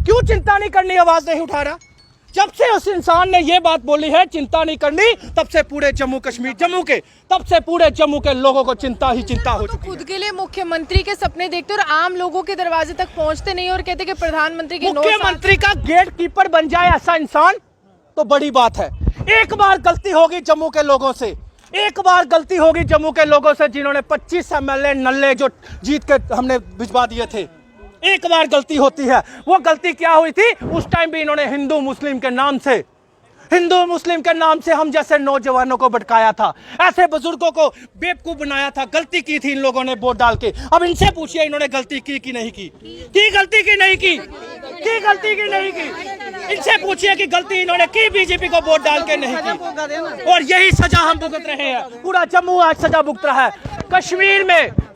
क्यों चिंता नहीं करनी, आवाज नहीं उठा रहा? जब से उस इंसान ने ये बात बोली है चिंता नहीं करनी, तब से पूरे जम्मू के लोगों को चिंता ही चिंता हो चुकी है। खुद के लिए मुख्यमंत्री के सपने देखते और आम लोगों के दरवाजे तक पहुंचते नहीं और कहते कि प्रधानमंत्री की मुख्यमंत्री का गेट कीपर बन जाए ऐसा इंसान तो बड़ी बात है। एक बार गलती होगी जम्मू के लोगों से, एक बार गलती होगी जम्मू के लोगों से, जिन्होंने 25 MLA नल्ले जो जीत के हमने भिजवा दिए थे। एक बार गलती होती है। वो गलती क्या हुई थी? उस टाइम भी इन्होंने हिंदू मुस्लिम के नाम से हम जैसे नौजवानों को भटकाया था, ऐसे बुजुर्गों को बेवकूफ बनाया था। गलती की थी इन लोगों ने वोट डाल के। अब इनसे पूछिए इन्होंने गलती की कि नहीं की? गलती की नहीं की? इनसे पूछिए कि गलती इन्होंने की बीजेपी को वोट डाल के नहीं की। और यही सजा हम भुगत रहे हैं। पूरा जम्मू आज सजा भुगत रहा है।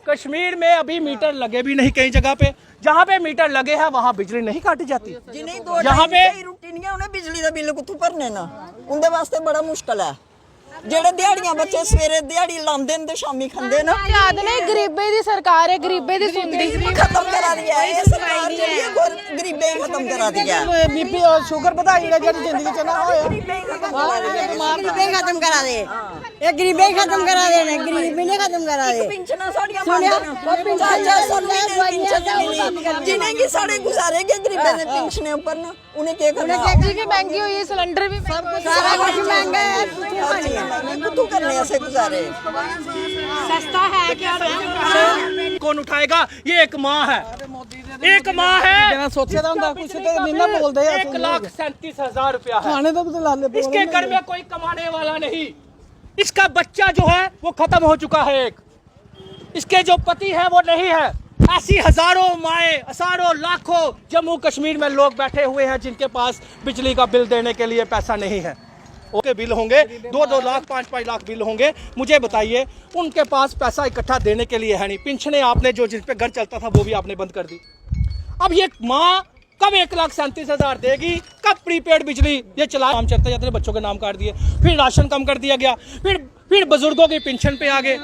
कश्मीर में अभी मीटर लगे भी नहीं कई जगह पे। जहाँ पे मीटर लगे हैं वहाँ बिजली नहीं काटी जाती। जहाँ पे उन्हें बिजली का बिल कुत्थों भरने ना, उनके वास्ते बड़ा मुश्किल है। ਜਿਹੜੇ ਦਿਹਾੜੀਆਂ ਬੱਚੇ ਸਵੇਰੇ ਦਿਹਾੜੀ ਲਾਉਂਦੇ ਨੇ ਤੇ ਸ਼ਾਮੀ ਖਾਂਦੇ ਨਾ। याद नहीं गरीबे दी सरकार है, गरीबे दी सुनदी खत्म करा दिया है सरकार ने, गरीबे ही खत्म करा दिया है। बीपी और शुगर ਵਧਾਈ ਜਿਹੜਾ ਜਿਹੜੀ ਜ਼ਿੰਦਗੀ ਚ ਨਾ ਹੋਇਆ गरीबे ही खत्म करा दिया गरीबे खत्म करा दे, ये गरीबे ही खत्म करा देने, गरीबी ने खत्म करा दे। पेंशना साड़ियां मांगदे ना, जिन्हें की साढ़े गुजारे के गरीबे ने पेंशने ऊपर ना, उन्हें क्या करना? बिजली भी महंगी हुई है, सिलेंडर भी सारा कुछ महंगा है, तू करने ऐसे गुजारे। सस्ता है क्या? कौन उठाएगा? ये एक माँ है, ਜਿਹੜਾ ਸੋਚਿਆ ਤਾਂ ਹੁੰਦਾ ਕੁਛ ਤੇ ਨਹੀਂ ਨਾ ਬੋਲਦੇ ਆ। 1,37,000 रुपया है। ਖਾਣੇ ਤੋਂ ਵੀ ਲਾ ले इसके घर में कोई कमाने वाला नहीं। इसका बच्चा जो है वो खत्म हो चुका है। इसके जो पति है वो नहीं है। ऐसी हजारों माएँ, हजारों लाखों जम्मू कश्मीर में लोग बैठे हुए हैं जिनके पास बिजली का बिल देने के लिए पैसा नहीं है। ओके बिल होंगे 2-2 लाख 5-5 लाख बिल होंगे। मुझे बताइए उनके पास पैसा इकट्ठा देने के लिए है नहीं। पेंशनें आपने जो जिन पे घर चलता था वो भी आपने बंद कर दी। अब ये माँ कब 1,37,000 देगी? कब प्रीपेड बिजली ये चला? काम चलते जाते बच्चों के नाम काट दिए, फिर राशन कम कर दिया गया, फिर बुजुर्गों की पेंशन पे आ गए।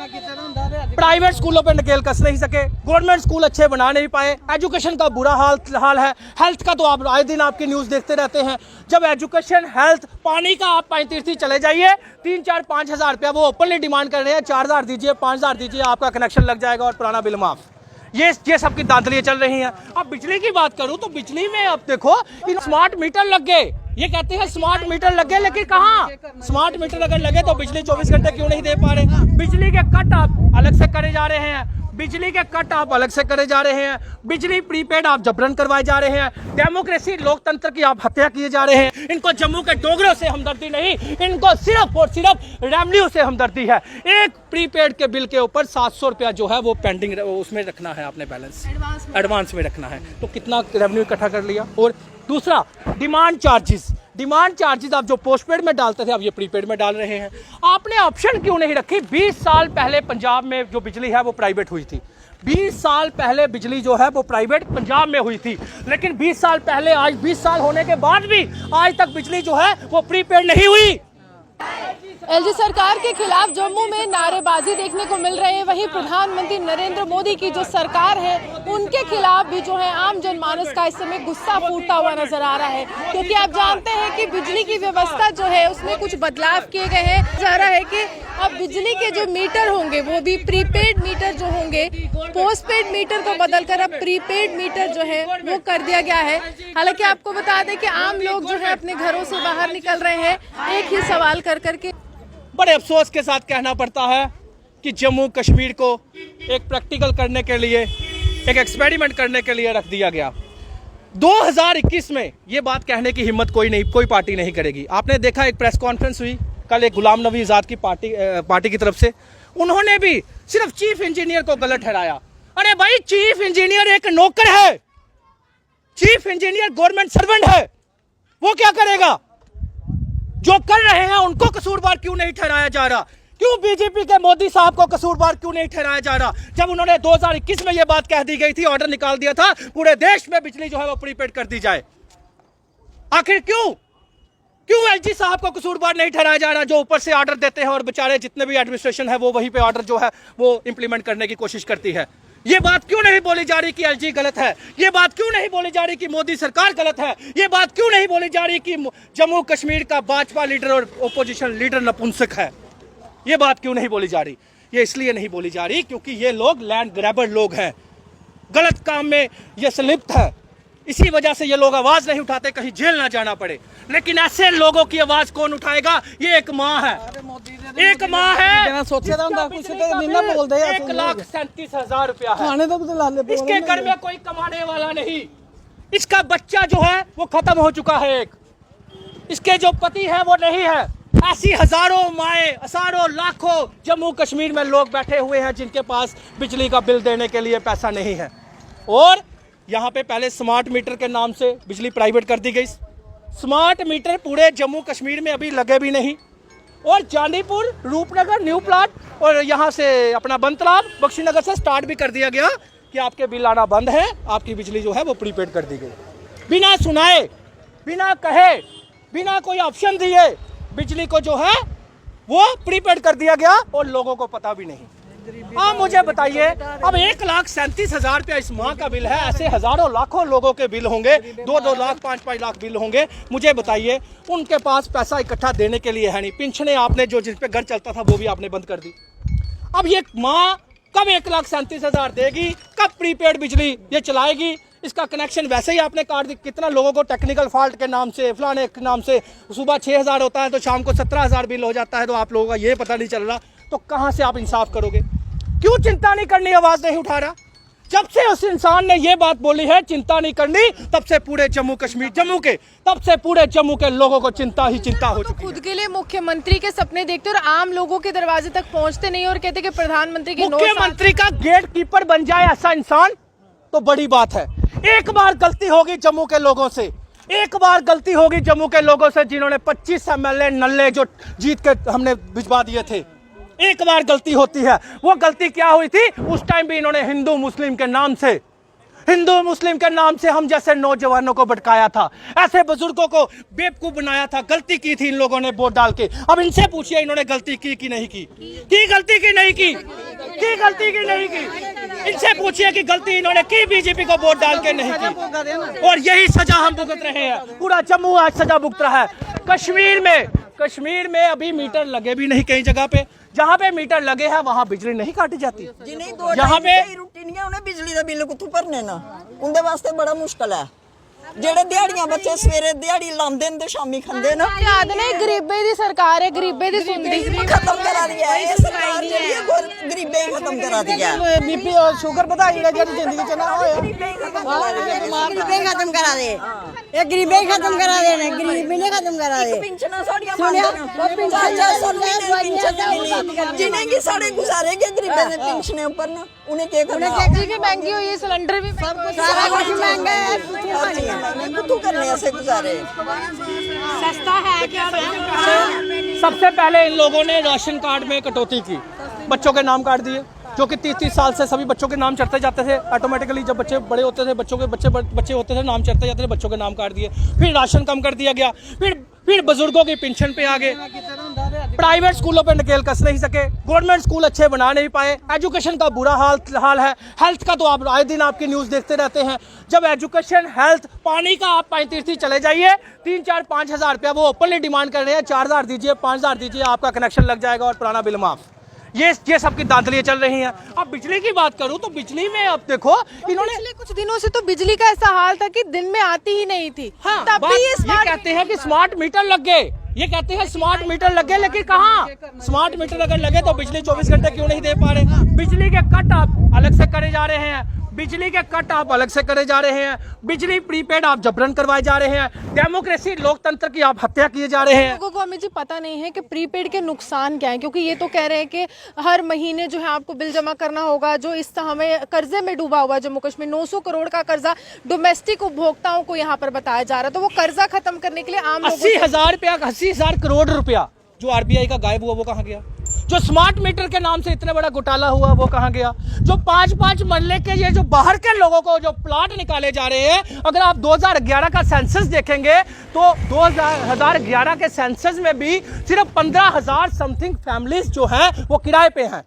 प्राइवेट स्कूलों पे नकेल कस नहीं सके, गवर्नमेंट स्कूल अच्छे बना नहीं पाए, एजुकेशन का बुरा हाल है। हेल्थ का तो आप आए दिन आपकी न्यूज़ देखते रहते हैं। जब एजुकेशन हेल्थ पानी का आप 35 चले जाइए, 3-4-5 हज़ार रुपया वो ओपनली डिमांड कर रहे हैं। 4,000 दीजिए, 5,000 दीजिए, आपका कनेक्शन लग जाएगा और पुराना बिल माफ। ये सबकी दांतलियाँ चल रही हैं। अब बिजली की बात करूं तो बिजली में अब देखो इन स्मार्ट मीटर लग गए। ये कहते हैं स्मार्ट मीटर लग गए, लेकिन कहाँ? स्मार्ट मीटर अगर लगे तो बिजली 24 घंटे क्यों नहीं दे पा रहे? बिजली के कट आप अलग से करे जा रहे हैं, बिजली प्रीपेड आप जबरन करवाए जा रहे हैं। डेमोक्रेसी लोकतंत्र की आप हत्या किए जा रहे हैं। इनको जम्मू के डोगरों से हमदर्दी नहीं, इनको सिर्फ और सिर्फ रेवेन्यू से हमदर्दी है। एक प्रीपेड के बिल के ऊपर 700 रुपया जो है वो पेंडिंग उसमें रखना है, आपने बैलेंस एडवांस में रखना है। तो कितना रेवेन्यू इकट्ठा कर लिया? और दूसरा डिमांड चार्जेस आप जो पोस्टपेड में डालते थे अब ये प्रीपेड में डाल रहे हैं। आपने ऑप्शन क्यों नहीं रखी? 20 साल पहले पंजाब में जो बिजली है वो प्राइवेट हुई थी। 20 साल पहले बिजली जो है वो प्राइवेट पंजाब में हुई थी, लेकिन 20 साल पहले आज 20 साल होने के बाद भी आज तक बिजली जो है वो प्रीपेड नहीं हुई। एलजी सरकार के खिलाफ जम्मू में नारेबाजी देखने को मिल रही है। वहीं प्रधानमंत्री नरेंद्र मोदी की जो सरकार है उनके खिलाफ भी जो है आम जनमानस का इस समय गुस्सा फूटता हुआ नजर आ रहा है, क्योंकि आप जानते हैं कि बिजली की व्यवस्था जो है उसमें कुछ बदलाव किए गए हैं। जा रहा है कि अब बिजली के जो मीटर होंगे वो भी प्रीपेड मीटर जो होंगे, पोस्टपेड मीटर को बदलकर अब प्रीपेड मीटर जो है वो कर दिया गया है। हालांकि आपको बता दें कि आम लोग जो है अपने घरों से बाहर निकल रहे हैं एक ही सवाल कर करके। बड़े अफसोस के साथ कहना पड़ता है कि जम्मू कश्मीर को एक प्रैक्टिकल करने के लिए, एक एक्सपेरिमेंट करने के लिए रख दिया गया। 2021 में ये बात कहने की हिम्मत कोई पार्टी नहीं करेगी। आपने देखा एक प्रेस कॉन्फ्रेंस हुई कल एक गुलाम नबी आज़ाद की पार्टी की तरफ से, उन्होंने भी सिर्फ चीफ इंजीनियर को गलत ठहराया। अरे भाई चीफ इंजीनियर एक नौकर है, चीफ इंजीनियर गवर्नमेंट सर्वेंट है, वो क्या करेगा? जो कर रहे हैं उनको कसूरवार क्यों नहीं ठहराया जा रहा? क्यों बीजेपी के मोदी साहब को कसूरवार क्यों नहीं ठहराया जा रहा? जब उन्होंने 2021 में यह बात कह दी गई थी, ऑर्डर निकाल दिया था पूरे देश में बिजली जो है वो प्रीपेड कर दी जाए। आखिर क्यों एलजी साहब को कसूरवार नहीं ठहराया जा रहा, जो ऊपर से ऑर्डर देते हैं और बेचारे जितने भी एडमिनिस्ट्रेशन है वो वहीं पे ऑर्डर जो है वो इंप्लीमेंट करने की कोशिश करती है? ये बात क्यों नहीं बोली जा रही कि एलजी गलत है? ये बात क्यों नहीं बोली जा रही कि मोदी सरकार गलत है? ये बात क्यों नहीं बोली जा रही कि जम्मू कश्मीर का भाजपा लीडर और ओपोजिशन लीडर नपुंसक है? ये बात क्यों नहीं बोली जा रही? ये इसलिए नहीं बोली जा रही क्योंकि ये लोग लैंड ग्रैबर लोग हैं, गलत काम में ये संलिप्त है। इसी वजह से ये लोग आवाज नहीं उठाते, कहीं जेल ना जाना पड़े। लेकिन ऐसे लोगों की आवाज कौन उठाएगा? ये एक माँ है, एक माँ है। सोचे कुछ नहीं बोलते 1,37,000 रुपया है। खाने तो भी लाले इसके घर में कोई कमाने वाला नहीं। इसका बच्चा जो है वो खत्म हो चुका है। एक इसके जो पति है वो नहीं है। ऐसी हजारों माए, हजारों लाखों जम्मू कश्मीर में लोग बैठे हुए हैं जिनके पास बिजली का बिल देने के लिए पैसा नहीं है। और यहाँ पे पहले स्मार्ट मीटर के नाम से बिजली प्राइवेट कर दी गई। स्मार्ट मीटर पूरे जम्मू कश्मीर में अभी लगे भी नहीं। और जानीपुर, रूपनगर, न्यू प्लाट और यहाँ से अपना बंतलाब, बख्शीनगर से स्टार्ट भी कर दिया गया कि आपके बिल आना बंद है, आपकी बिजली जो है वो प्रीपेड कर दी गई। बिना सुनाए, बिना कहे, बिना कोई ऑप्शन दिए बिजली को जो है वो प्रीपेड कर दिया गया और लोगों को पता भी नहीं। आप मुझे बताइए, अब 1,37,000 रुपया इस माह का बिल है, ऐसे हजारों लाखों लोगों के बिल होंगे, 2-2 लाख 5-5 लाख बिल होंगे। मुझे बताइए, उनके पास पैसा इकट्ठा देने के लिए है नहीं। पेंशनें आपने जो जिस पे घर चलता था वो भी आपने बंद कर दी। अब ये माँ कब 1,37,000 देगी? कब प्रीपेड बिजली ये चलाएगी? इसका कनेक्शन वैसे ही आपने काट दी। कितना लोगों को टेक्निकल फॉल्ट के नाम से, फलाने के नाम से सुबह 6,000 होता है तो शाम को 17,000 बिल हो जाता है, तो आप लोगों का ये पता नहीं चल रहा। तो कहां से आप इंसाफ करोगे? क्यों चिंता नहीं करनी, आवाज नहीं उठा रहा? जब से उस इंसान ने ये बात बोली है चिंता नहीं करनी, तब से पूरे जम्मू कश्मीर, तब से पूरे जम्मू के लोगों को चिंता ही चिंता हो चुकी है। खुद के लिए मुख्यमंत्री के सपने देखते और आम लोगों के दरवाजे तक पहुंचते नहीं और कहते कि प्रधानमंत्री के मुख्यमंत्री का गेट कीपर बन जाए ऐसा इंसान तो बड़ी बात है। एक बार गलती होगी जम्मू के लोगों से, एक बार गलती होगी जम्मू के लोगों से जिन्होंने 25 MLA नल्ले जो जीत के हमने भिजवा दिए थे। एक बार गलती होती है। वो गलती क्या हुई थी? उस टाइम भी इन्होंने हिंदू मुस्लिम के नाम से हम जैसे नौजवानों को भटकाया था, ऐसे बुजुर्गों को बेवकूफ बनाया था। गलती की थी इन लोगों ने वोट डाल के। अब इनसे पूछिए इन्होंने गलती की कि नहीं की? गलती की नहीं की? गलती की नहीं की? इनसे पूछिए कि गलती इन्होंने की बीजेपी को वोट डाल के नहीं की। और यही सजा हम भुगत रहे हैं। पूरा जम्मू आज सजा भुगत रहा है। कश्मीर में अभी मीटर लगे भी नहीं कई जगह पे। जहाँ पे मीटर लगे हैं वहाँ बिजली नहीं काटी जाती। यहाँ पे रूटीनियां उन्हें बिजली का बिल कित्थों भरने ना, उनके वास्ते बड़ा मुश्किल है। जेड़े दिहाड़ियां बच्चे सवेरे दिहाड़ी लांदे ने ते शामी खांदे ना। याद नहीं, गरीबे दी सरकार है, गरीबे दी सुनदी। खत्म करा दिया है ये सरकार, जेड़ी गरीबे ही खत्म करा दिया है। बीपी और शुगर बढ़ाई है जेड़ी जिंदगी च ना होया, गरीबे खत्म करा दे। ये गरीबे खत्म करा दे ने, गरीबी ने खत्म करा दे। पेंशनां साड़ियां मांगदे ना, जिन्हें की साड़े गुजारे के गरीबे ने पेंशनें ऊपर ना, उन्हें क्या करना? बिजली भी महंगी हुई है, सिलेंडर भी सारा कुछ महंगा है। तू करने ऐसे गुजारे सस्ता है क्या? सबसे पहले इन लोगों ने राशन कार्ड में कटौती की, बच्चों के नाम काट दिए, जो कि 30-30 साल से सभी बच्चों के नाम चढ़ते जाते थे। ऑटोमेटिकली जब बच्चे बड़े होते थे, बच्चे होते थे, नाम चढ़ते जाते थे, बच्चों के नाम काट दिए। फिर राशन कम कर दिया गया। फिर बुजुर्गों की पेंशन पे आ गए। प्राइवेट स्कूलों पे नकेल कस नहीं सके, गवर्नमेंट स्कूल अच्छे बना नहीं पाए। एजुकेशन का बुरा हाल है। हेल्थ का तो आप आए दिन आपकी न्यूज़ देखते रहते हैं। जब एजुकेशन, हेल्थ, पानी का आप 35 चले जाइए, 3-4-5 हज़ार रुपया वो ओपनली डिमांड कर रहे हैं। 4,000 दीजिए, 5,000 दीजिए, आपका कनेक्शन लग जाएगा और पुराना बिल माफ। ये सब की दांतलियां चल रही हैं। अब बिजली की बात करूं तो बिजली में अब देखो इन्होंने पिछले कुछ दिनों से तो बिजली का ऐसा हाल था कि दिन में आती ही नहीं थी। हाँ, तब भी ये कहते हैं कि स्मार्ट मीटर लग गए। ये कहते हैं स्मार्ट मीटर लग गए, लेकिन कहाँ? स्मार्ट मीटर अगर लगे तो बिजली 24 घंटे क्यों नहीं दे पा रहे? बिजली के कट आप अलग से करे जा रहे हैं, बिजली के कट आप अलग से करे जा रहे हैं, बिजली प्रीपेड आप जबरन करवाए जा रहे हैं, डेमोक्रेसी लोकतंत्र की आप हत्या किए जा रहे हैं। लोगों को अमित जी पता नहीं है कि प्रीपेड के नुकसान क्या है, क्योंकि ये तो कह रहे हैं कि हर महीने जो है आपको बिल जमा करना होगा। जो इस समय कर्जे में डूबा हुआ जम्मू कश्मीर, 900 करोड़ का कर्जा डोमेस्टिक उपभोक्ताओं को यहाँ पर बताया जा रहा है। तो वो कर्जा खत्म करने के लिए आम 80,000 करोड़ रुपया जो RBI का गायब हुआ वो कहाँ गया? जो स्मार्ट मीटर के नाम से इतना बड़ा घोटाला हुआ वो कहाँ गया? जो 5-5 मरले के ये जो बाहर के लोगों को जो प्लाट निकाले जा रहे हैं, अगर आप 2011 का सेंसस देखेंगे तो 2011 के सेंसस में भी सिर्फ 15,000 समथिंग फैमिलीज जो हैं वो किराए पे हैं।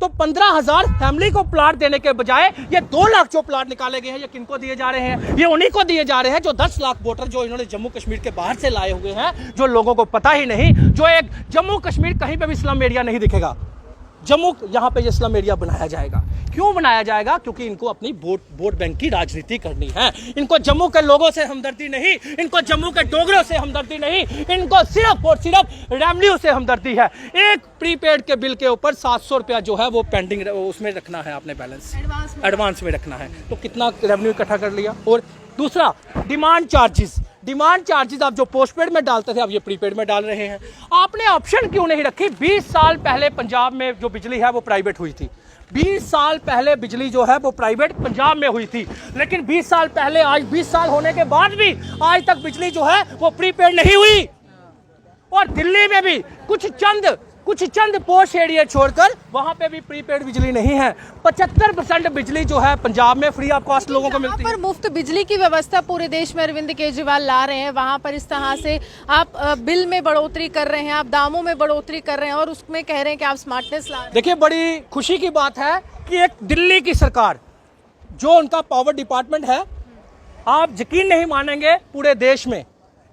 तो 15,000 फैमिली को प्लाट देने के बजाय ये 2 लाख जो प्लाट निकाले गए हैं ये किनको दिए जा रहे हैं? ये उन्हीं को दिए जा रहे हैं जो 10 लाख वोटर जो इन्होंने जम्मू कश्मीर के बाहर से लाए हुए हैं, जो लोगों को पता ही नहीं, जो एक जम्मू कश्मीर कहीं पे भी स्लम एरिया नहीं दिखेगा। जम्मू यहाँ पे ये स्लम एरिया बनाया जाएगा। क्यों बनाया जाएगा? क्योंकि इनको अपनी वोट बैंक की राजनीति करनी है। इनको जम्मू के लोगों से हमदर्दी नहीं, इनको जम्मू के डोगरों से हमदर्दी नहीं, इनको सिर्फ और सिर्फ रेवेन्यू से हमदर्दी है। एक प्रीपेड के बिल के ऊपर 700 रुपया जो है वो पेंडिंग उसमें रखना है, आपने बैलेंस एडवांस में रखना है। तो कितना रेवेन्यू इकट्ठा कर लिया। और दूसरा डिमांड चार्जेस आप जो पोस्टपेड में डालते थे अब ये प्रीपेड में डाल रहे हैं। आपने ऑप्शन क्यों नहीं रखी? 20 साल पहले पंजाब में जो बिजली है वो प्राइवेट हुई थी। 20 साल पहले बिजली जो है वो प्राइवेट पंजाब में हुई थी, लेकिन 20 साल पहले आज 20 साल होने के बाद भी आज तक बिजली जो है वो प्रीपेड नहीं हुई। और दिल्ली में भी कुछ चंद पोश एरिया छोड़कर वहां पे भी प्रीपेड बिजली नहीं है। 75% बिजली जो है पंजाब में फ्री ऑफ कॉस्ट लोगों को मिलती है। पर मुफ्त बिजली की व्यवस्था पूरे देश में अरविंद केजरीवाल ला रहे हैं, वहां पर इस तरह से आप बिल में बढ़ोतरी कर रहे हैं, आप दामों में बढ़ोतरी कर रहे हैं और उसमें कह रहे हैं कि आप स्मार्टनेस ला रहे हैं। देखिए, बड़ी खुशी की बात है कि एक दिल्ली की सरकार जो उनका पावर डिपार्टमेंट है, आप यकीन नहीं मानेंगे पूरे देश में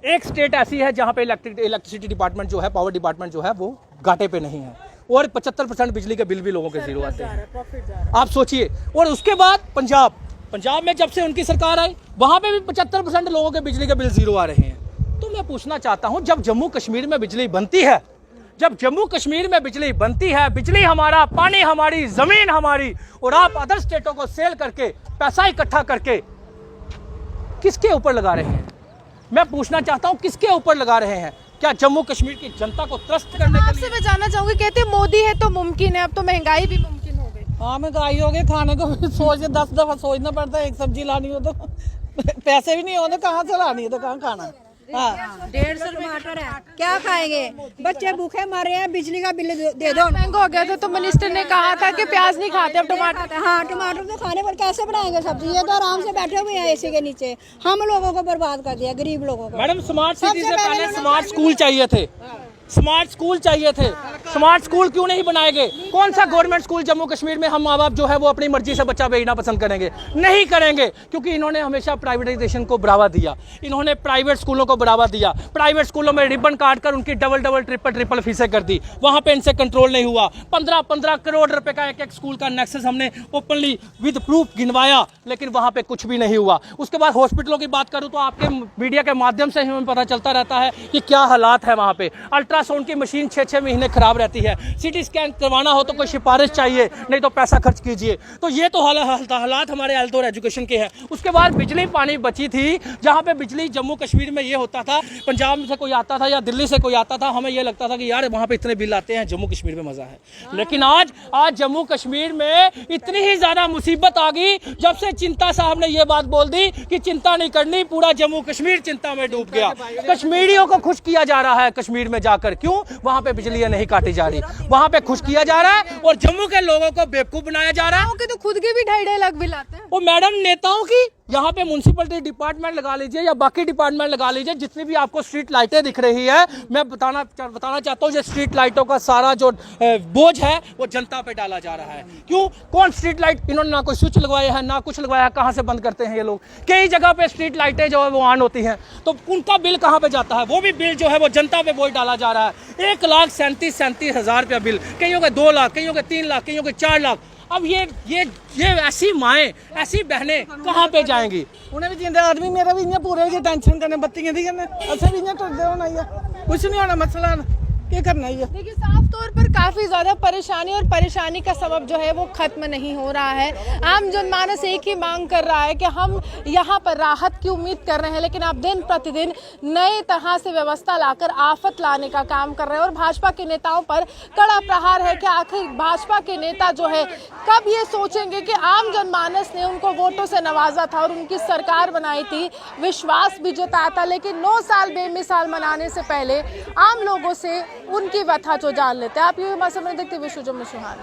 एक स्टेट ऐसी है जहां पे इलेक्ट्रिसिटी डिपार्टमेंट जो है, पावर डिपार्टमेंट जो है वो घाटे पे नहीं है। और 75% बिजली के बिल भी लोगों के जीरो आते हैं। आप सोचिए। और उसके बाद पंजाब में जब से उनकी सरकार आई वहां पे भी 75% लोगों के बिजली के बिल जीरो आ रहे हैं। तो मैं पूछना चाहता हूं, जब जम्मू कश्मीर में बिजली बनती है, बिजली हमारा, पानी हमारी, जमीन हमारी, और आप अदर स्टेटों को सेल करके पैसा इकट्ठा करके किसके ऊपर लगा रहे हैं? मैं पूछना चाहता हूं किसके ऊपर लगा रहे हैं? क्या जम्मू कश्मीर की जनता को त्रस्त करने के आपसे लिए? मैं जानना चाहूंगी, कहते मोदी है तो मुमकिन है, अब तो महंगाई भी मुमकिन हो गई। हाँ, महंगाई हो गई, खाने को भी सोच 10 दफा सोचना पड़ता है। एक सब्जी लानी हो तो पैसे भी नहीं होते, कहाँ से लानी है तो कहाँ खाना। हाँ, 150 टमाटर है, क्या खाएंगे? बच्चे भूखे मर रहे हैं, बिजली का बिल दे दो। महंगा हो गया था तो मिनिस्टर ने कहा था कि प्याज नहीं खाते अब टमाटर। हाँ, टमाटर तो खाने पर कैसे बनाएंगे सब्जी? ये तो आराम से बैठे हुए हैं एसी के नीचे। हम लोगों को बर्बाद कर दिया, गरीब लोगों को। मैडम, स्मार्ट सिटी से पहले स्मार्ट स्कूल चाहिए थे। स्मार्ट स्कूल क्यों नहीं बनाए गए? कौन सा गवर्नमेंट स्कूल जम्मू कश्मीर में हम माँ बाप जो है वो अपनी मर्जी से बच्चा भेजना पसंद करेंगे? नहीं करेंगे, क्योंकि इन्होंने हमेशा प्राइवेटाइजेशन को बढ़ावा दिया। इन्होंने प्राइवेट स्कूलों को बढ़ावा दिया। प्राइवेट स्कूलों में रिबन काट कर उनकी डबल ट्रिपल फीसें कर दी। वहां पे इनसे कंट्रोल नहीं हुआ। 15 करोड़ रुपए का एक स्कूल का नेक्सस हमने ओपनली विद प्रूफ गिनवाया, लेकिन वहां पे कुछ भी नहीं हुआ। उसके बाद हॉस्पिटलों की बात करूं तो आपके मीडिया के माध्यम से हमें पता चलता रहता है कि क्या हालात है वहां पे। अल्ट्रासाउंड की मशीन 6 महीने खराब रहती है। सिटी स्कैन करवाना हो तो कोई सिफारिश चाहिए, नहीं तो पैसा खर्च कीजिए। तो ये तो हालात हमारे हेल्थ और एजुकेशन के हैं। उसके बाद बिजली पानी बची थी, जहां पे बिजली जम्मू कश्मीर में ये होता था, पंजाब से कोई आता था या दिल्ली से कोई आता था, हमें ये लगता था कि यार वहां पे इतने बिल आते हैं, जम्मू कश्मीर में मजा है। लेकिन आज जम्मू कश्मीर में इतनी ही ज्यादा मुसीबत आ गई जब से चिंता साहब ने ये बात बोल दी कि चिंता नहीं करनी, पूरा जम्मू कश्मीर चिंता में डूब गया। कश्मीरियों को खुश किया जा रहा है कश्मीर में जाकर। क्यों? वहां पे बिजली नहीं काटी जा रही, वहां पे खुश किया जा रहा है और जम्मू के लोगों को बेवकूफ बनाया जा रहा है। तो खुद के भी 2.5 लाख बिल आते हैं। वो मैडम, नेताओं की यहाँ पे म्युनिसिपैलिटी डिपार्टमेंट लगा लीजिए या बाकी डिपार्टमेंट लगा लीजिए, जितनी भी आपको स्ट्रीट लाइटें दिख रही है, मैं बताना चाहता हूँ, ये स्ट्रीट लाइटों का सारा जो बोझ है वो जनता पे डाला जा रहा है। क्यों? कौन स्ट्रीट लाइट, इन्होंने ना कोई स्विच लगवाया है ना कुछ लगवाया है, कहाँ से बंद करते हैं ये लोग? कई जगह पे स्ट्रीट लाइटें जो है वो ऑन होती हैं, तो उनका बिल कहाँ पे जाता है? वो भी बिल जो है वो जनता पे बोझ डाला जा रहा है। 1,37,000 रुपया बिल, कईयों के 2 लाख, कईयों के 3 लाख, कईयों के 4 लाख। अब ये ऐसी माएँ, ऐसी बहनें कहाँ पे जाएंगी? उन्हें भी जिंदे आदमी मेरा भी इन्हें पूरे टेंशन करने बत्तियां दी करने अच्छा भी इन्हें टुटदे होना ही कुछ नहीं होना, मसला क्या करना ही है। देखिए, साफ तौर पर काफी ज्यादा परेशानी और परेशानी का सबब जो है वो खत्म नहीं हो रहा है। आम जनमानस एक ही मांग कर रहा है कि हम यहाँ पर राहत की उम्मीद कर रहे हैं, लेकिन आप दिन प्रतिदिन नए तरह से व्यवस्था लाकर आफत लाने का काम कर रहे हैं। और भाजपा के नेताओं पर कड़ा प्रहार है कि आखिर भाजपा के नेता जो है कब ये सोचेंगे कि आम जनमानस ने उनको वोटों से नवाजा था और उनकी सरकार बनाई थी, विश्वास भी जताया था, लेकिन 9 साल बेमिसाल मनाने से पहले आम लोगों से उनकी व्यथा जो जान लेते हैं। आप ये हमारे सामने देखते विश्व जम्मू सुहान।